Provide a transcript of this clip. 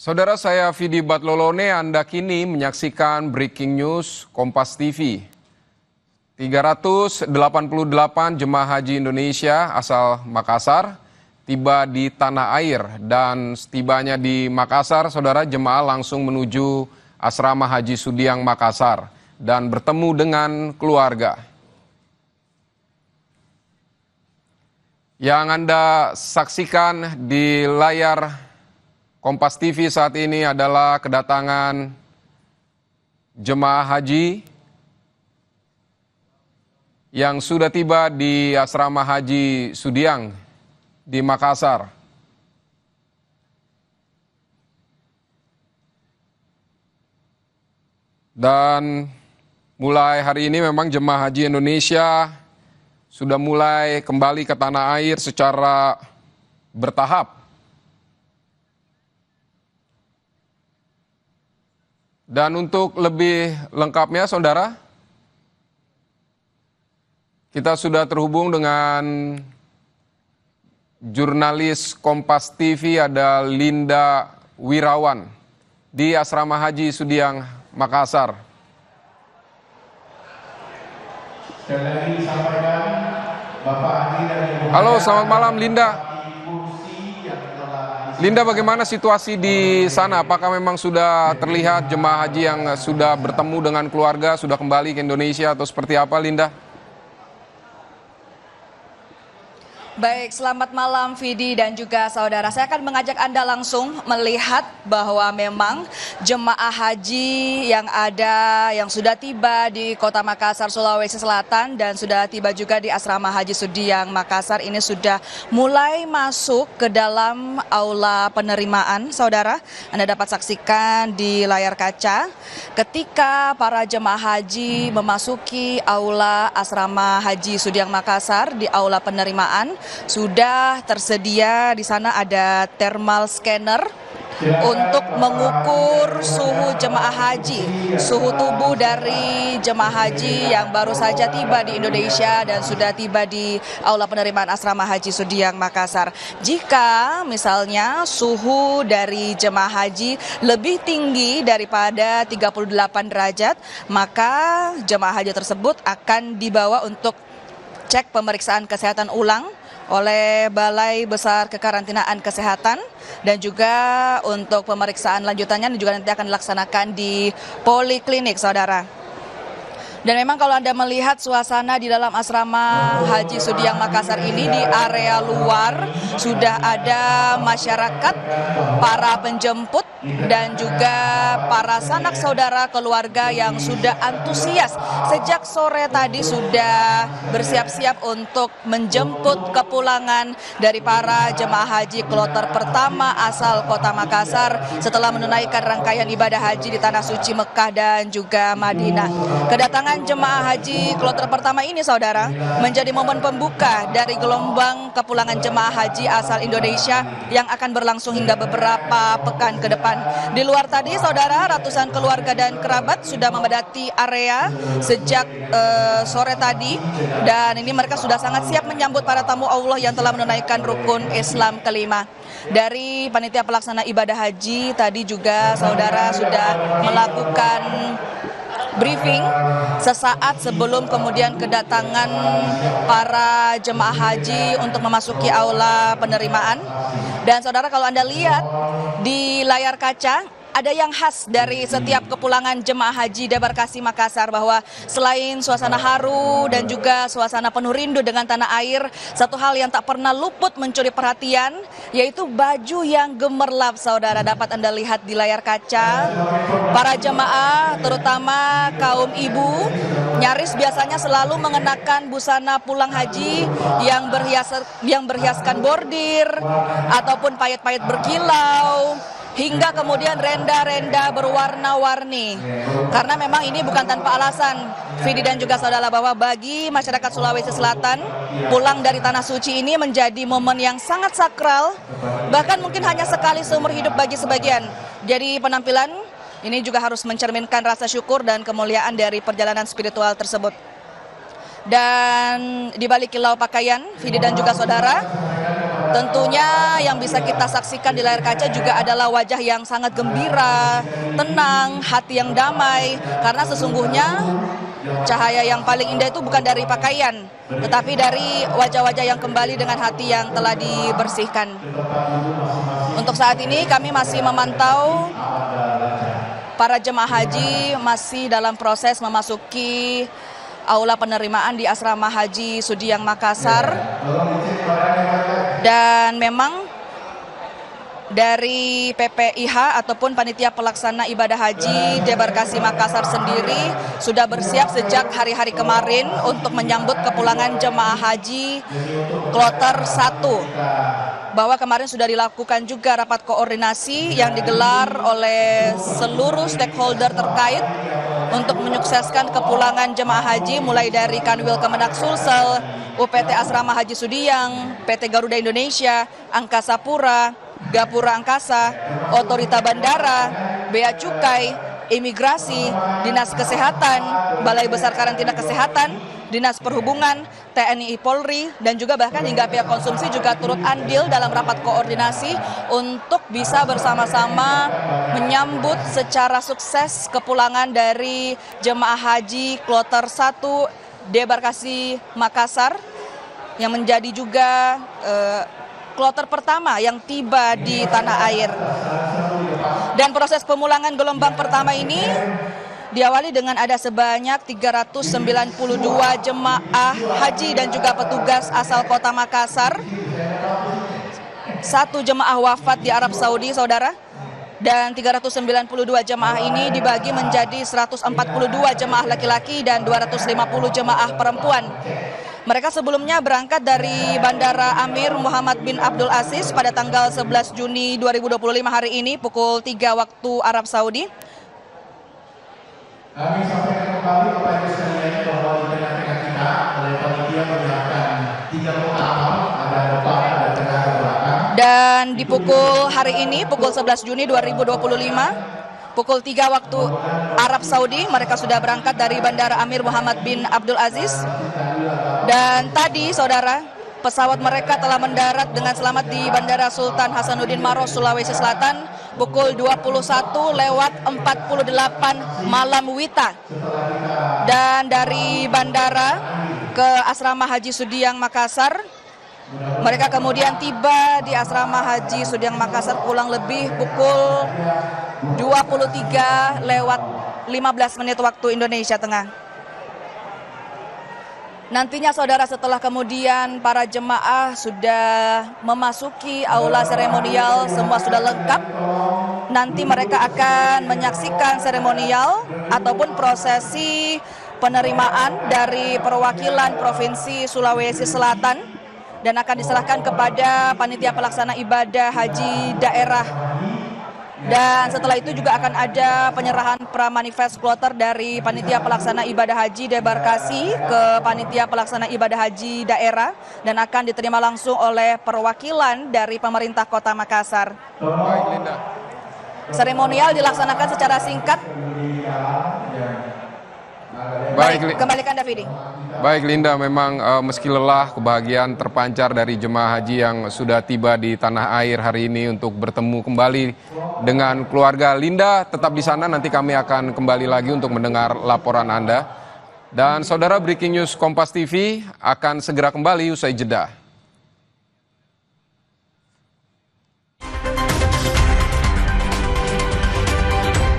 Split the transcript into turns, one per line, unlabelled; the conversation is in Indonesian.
Saudara saya Vidi Batlolone, Anda kini menyaksikan Breaking News Kompas TV. 388 jemaah haji Indonesia asal Makassar tiba di tanah air dan setibanya di Makassar, saudara, jemaah langsung menuju asrama Haji Sudiang Makassar dan bertemu dengan keluarga. Yang Anda saksikan di layar Kompas TV saat ini adalah kedatangan jemaah haji yang sudah tiba di asrama Haji Sudiang di Makassar. Dan mulai hari ini memang jemaah haji Indonesia sudah mulai kembali ke tanah air secara bertahap. Dan untuk lebih lengkapnya, saudara, kita sudah terhubung dengan jurnalis Kompas TV, ada Linda Wirawan di Asrama Haji Sudiang Makassar. Halo, selamat malam Linda. Linda, bagaimana situasi di sana? Apakah memang sudah terlihat jemaah haji yang sudah bertemu dengan keluarga, sudah kembali ke Indonesia atau seperti apa, Linda?
Baik, selamat malam Vidi dan juga saudara. Saya akan mengajak Anda langsung melihat bahwa memang jemaah haji yang sudah tiba di Kota Makassar, Sulawesi Selatan dan sudah tiba juga di Asrama Haji Sudiang Makassar ini sudah mulai masuk ke dalam aula penerimaan, saudara. Anda dapat saksikan di layar kaca ketika para jemaah haji memasuki aula Asrama Haji Sudiang Makassar di aula penerimaan. Sudah tersedia di sana ada thermal scanner untuk mengukur suhu jemaah haji, suhu tubuh dari jemaah haji yang baru saja tiba di Indonesia dan sudah tiba di aula penerimaan Asrama Haji Sudiang Makassar. Jika misalnya suhu dari jemaah haji lebih tinggi daripada 38 derajat, maka jemaah haji tersebut akan dibawa untuk cek pemeriksaan kesehatan ulang oleh Balai Besar Kekarantinaan Kesehatan dan juga untuk pemeriksaan lanjutannya juga nanti akan dilaksanakan di poliklinik, saudara. Dan memang kalau Anda melihat suasana di dalam asrama Haji Sudiang Makassar ini, di area luar sudah ada masyarakat, para penjemput dan juga para sanak saudara keluarga yang sudah antusias sejak sore tadi sudah bersiap-siap untuk menjemput kepulangan dari para jemaah haji kloter pertama asal Kota Makassar setelah menunaikan rangkaian ibadah haji di Tanah Suci Mekah dan juga Madinah. Kedatangan jemaah haji kloter pertama ini, saudara, menjadi momen pembuka dari gelombang kepulangan jemaah haji asal Indonesia yang akan berlangsung hingga beberapa pekan ke depan. Di luar tadi, saudara, ratusan keluarga dan kerabat sudah memadati area sejak sore tadi dan ini mereka sudah sangat siap menyambut para tamu Allah yang telah menunaikan rukun Islam kelima. Dari panitia pelaksana ibadah haji tadi juga, saudara, sudah melakukan briefing sesaat sebelum kemudian kedatangan para jemaah haji untuk memasuki aula penerimaan. Dan saudara, kalau Anda lihat di layar kaca, ada yang khas dari setiap kepulangan jemaah haji Debarkasi Makassar bahwa selain suasana haru dan juga suasana penuh rindu dengan tanah air, satu hal yang tak pernah luput mencuri perhatian yaitu baju yang gemerlap, saudara. Dapat Anda lihat di layar kaca, para jemaah terutama kaum ibu nyaris biasanya selalu mengenakan busana pulang haji yang berhiaskan bordir ataupun payet-payet berkilau, hingga kemudian renda-renda berwarna-warni. Karena memang ini bukan tanpa alasan, Vidi dan juga saudara, bahwa bagi masyarakat Sulawesi Selatan, pulang dari Tanah Suci ini menjadi momen yang sangat sakral, bahkan mungkin hanya sekali seumur hidup bagi sebagian. Jadi penampilan ini juga harus mencerminkan rasa syukur dan kemuliaan dari perjalanan spiritual tersebut. Dan di balik kilau pakaian, Vidi dan juga saudara, Tentunya yang bisa kita saksikan di layar kaca juga adalah wajah yang sangat gembira, tenang, hati yang damai. Karena sesungguhnya cahaya yang paling indah itu bukan dari pakaian, tetapi dari wajah-wajah yang kembali dengan hati yang telah dibersihkan. Untuk saat ini kami masih memantau para jemaah haji masih dalam proses memasuki aula penerimaan di Asrama Haji Sudiang Makassar. Dan memang dari PPIH ataupun Panitia Pelaksana Ibadah Haji Debarkasi Makassar sendiri sudah bersiap sejak hari-hari kemarin untuk menyambut kepulangan jemaah haji kloter 1. Bahwa kemarin sudah dilakukan juga rapat koordinasi yang digelar oleh seluruh stakeholder terkait untuk menyukseskan kepulangan jemaah haji mulai dari Kanwil Kemenak Sulsel, UPT Asrama Haji Sudiang, PT Garuda Indonesia, Angkasa Pura, Gapura Angkasa, Otorita Bandara, Bea Cukai, Imigrasi, Dinas Kesehatan, Balai Besar Karantina Kesehatan, Dinas Perhubungan, TNI Polri, dan juga bahkan hingga pihak konsumsi juga turut andil dalam rapat koordinasi untuk bisa bersama-sama menyambut secara sukses kepulangan dari jemaah haji kloter 1 Debarkasi Makassar yang menjadi juga kloter pertama yang tiba di tanah air. Dan proses pemulangan gelombang pertama ini diawali dengan ada sebanyak 392 jemaah haji dan juga petugas asal kota Makassar. 1 jemaah wafat di Arab Saudi, saudara. Dan 392 jemaah ini dibagi menjadi 142 jemaah laki-laki dan 250 jemaah perempuan. Mereka sebelumnya berangkat dari Bandara Amir Muhammad bin Abdul Aziz pada tanggal 11 Juni 2025 hari ini pukul 3 waktu Arab Saudi.
Kami sampaikan kembali Bapak Ibu sekalian bahwa di tengah-tengah kita oleh panitia menyiapkan 3 kapal, ada depan, ada tengah, ada belakang. Dan
di pukul hari ini, pukul 11 Juni 2025, pukul 3 waktu Arab Saudi, mereka sudah berangkat dari Bandara Amir Muhammad bin Abdul Aziz. Dan tadi, saudara, pesawat mereka telah mendarat dengan selamat di Bandara Sultan Hasanuddin Maros, Sulawesi Selatan, pukul 21:48 malam WITA. Dan dari bandara ke Asrama Haji Sudiang Makassar, mereka kemudian tiba di Asrama Haji Sudiang Makassar kurang lebih pukul 23:15 waktu Indonesia Tengah. Nantinya saudara, setelah kemudian para jemaah sudah memasuki aula seremonial, semua sudah lengkap, nanti mereka akan menyaksikan seremonial ataupun prosesi penerimaan dari perwakilan Provinsi Sulawesi Selatan dan akan diserahkan kepada Panitia Pelaksana Ibadah Haji Daerah. Dan setelah itu juga akan ada penyerahan pramanifest kloter dari Panitia Pelaksana Ibadah Haji Debarkasi ke Panitia Pelaksana Ibadah Haji Daerah dan akan diterima langsung oleh perwakilan dari pemerintah Kota Makassar.
Baik, Linda.
Seremonial dilaksanakan secara singkat.
Baik,
kembalikan Davidi.
Baik Linda, memang meski lelah, kebahagiaan terpancar dari jemaah haji yang sudah tiba di tanah air hari ini untuk bertemu kembali dengan keluarga. Linda tetap di sana, nanti kami akan kembali lagi untuk mendengar laporan Anda. Dan saudara, Breaking News Kompas TV akan segera kembali usai jeda.